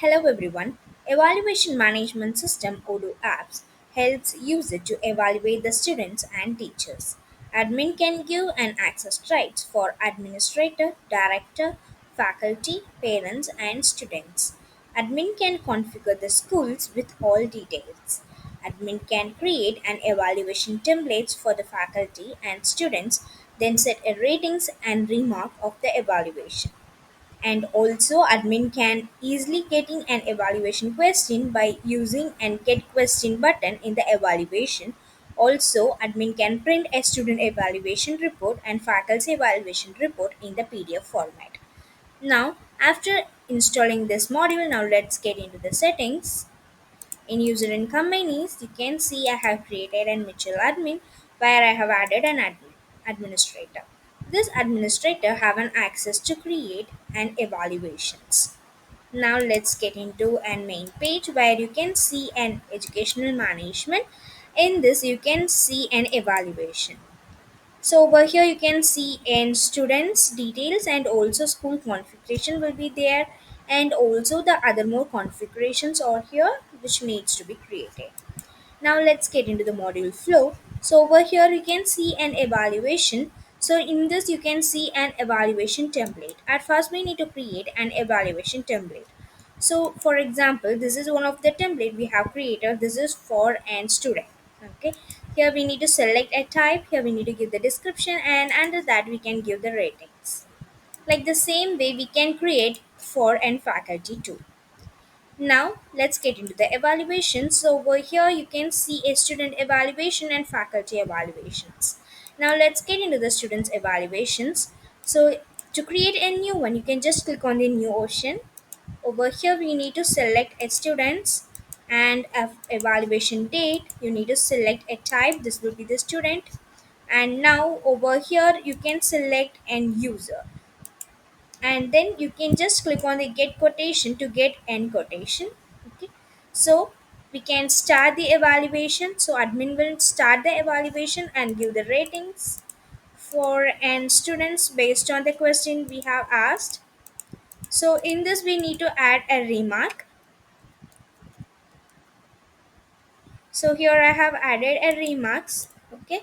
Hello everyone. Evaluation Management System Odoo apps helps users to evaluate the students and teachers. Admin can give an access rights for administrator, director, faculty, parents and students. Admin can configure the schools with all details. Admin can create an evaluation templates for the faculty and students, then set a ratings and remark of the evaluation. And also admin can easily getting an evaluation question by using and get question button in the evaluation. Also admin can print a student evaluation report and faculty evaluation report in the PDF format. Now after installing this module, now let's get into the settings. In user and companies, you can see I have created a mutual admin where I have added an administrator. This administrator have an access to create and evaluations. Now let's get into an main page where you can see an educational management. In this you can see an evaluation. So over here you can see in students details and also school configuration will be there, and also the other more configurations are here which needs to be created. Now let's get into the module flow. So over here you can see an evaluation. So in this you can see an evaluation template. At first we need to create an evaluation template. So for example, this is one of the template we have created. This is for an student. Okay. Here we need to select a type. Here we need to give the description, and under that we can give the ratings. Like the same way we can create for an faculty too. Now let's get into the evaluation. So over here you can see a student evaluation and faculty evaluations. Now let's get into the students evaluations. So to create a new one, you can just click on the new option. Over here we need to select a students and a evaluation date. You need to select a type. This will be the student. And now over here you can select an user, and then you can just click on the get quotation to get end quotation. Okay, so we can start the evaluation. So admin will start the evaluation and give the ratings for and students based on the question we have asked. So in this we need to add a remark. So here I have added a remarks. Okay,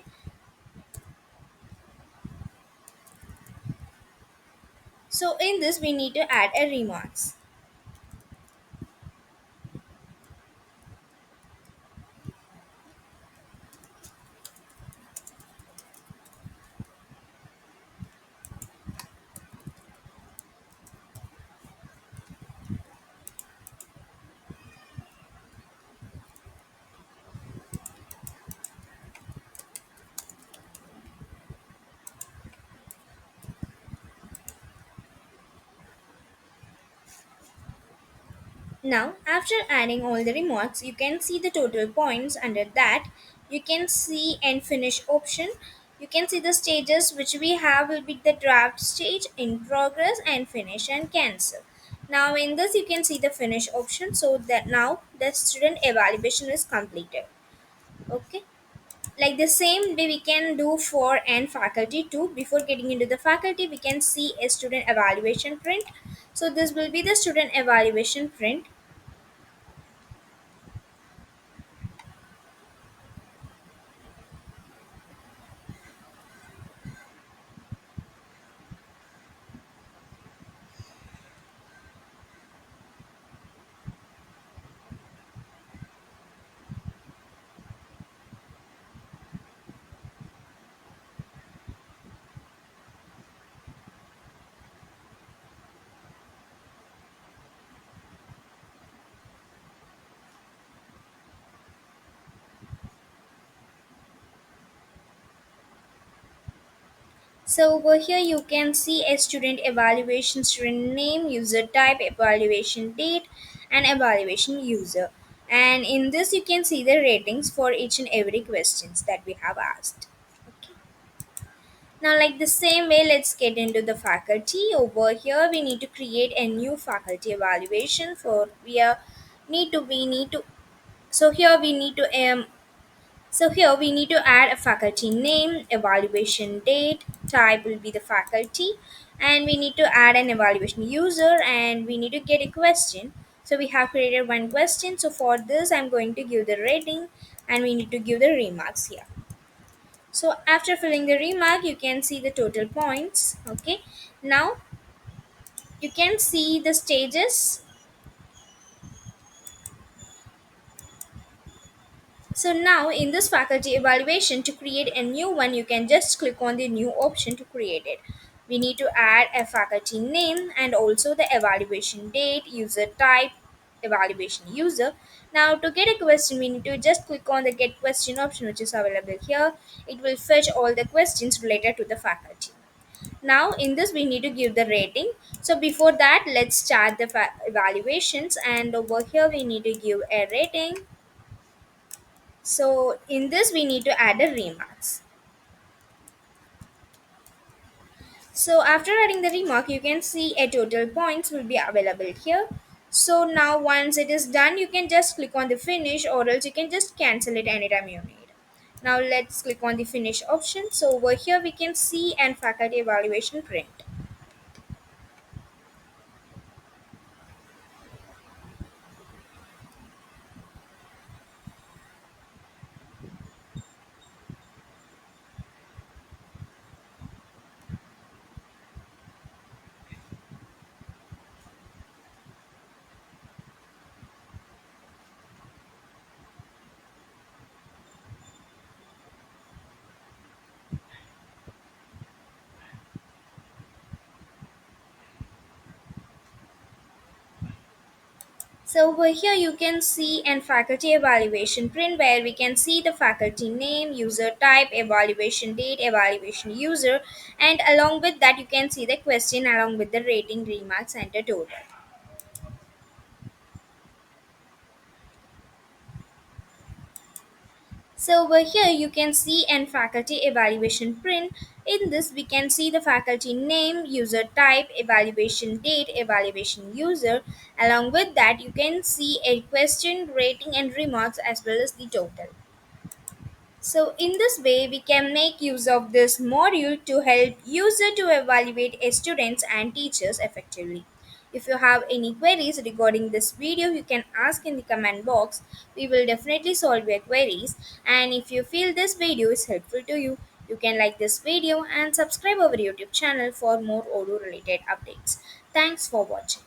so in this we need to add a remarks. Now, after adding all the remarks, you can see the total points. Under that, you can see and finish option. You can see the stages which we have will be the draft stage, in progress, and finish and cancel. Now, in this, you can see the finish option, so that now the student evaluation is completed. Okay, like the same way we can do for and faculty too. Before getting into the faculty, we can see a student evaluation print. So, this will be the student evaluation print. So over here you can see a student evaluation, student name, user type, evaluation date, and evaluation user. And in this you can see the ratings for each and every questions that we have asked. Okay. Now like the same way, let's get into the faculty. Over here we need to create a new faculty evaluation for we need to so here we need to so here we need to add a faculty name, evaluation date, type will be the faculty, and we need to add an evaluation user, and we need to get a question. So we have created one question. So for this, I'm going to give the rating and we need to give the remarks here. So after filling the remark, you can see the total points. Okay. Now you can see the stages. So now in this faculty evaluation, to create a new one, you can just click on the new option to create it. We need to add a faculty name and also the evaluation date, user type, evaluation user. Now to get a question, we need to just click on the get question option, which is available here. It will fetch all the questions related to the faculty. Now in this we need to give the rating. So before that, let's start the evaluations, and over here we need to give a rating. So in this we need to add a remarks. So after adding the remark, you can see a total points will be available here. So now once it is done, you can just click on the finish, or else you can just cancel it anytime you need. Now let's click on the finish option. So over here we can see and faculty evaluation print. So over here you can see an faculty evaluation print, where we can see the faculty name, user type, evaluation date, evaluation user, and along with that you can see the question along with the rating, remarks, and the total. So over here you can see an faculty evaluation print. In this we can see the faculty name, user type, evaluation date, evaluation user. Along with that you can see a question, rating, and remarks as well as the total. So in this way, we can make use of this module to help user to evaluate a students and teachers effectively. If you have any queries regarding this video, you can ask in the comment box. We will definitely solve your queries. And if you feel this video is helpful to you, you can like this video and subscribe our YouTube channel for more Odoo related updates. Thanks for watching.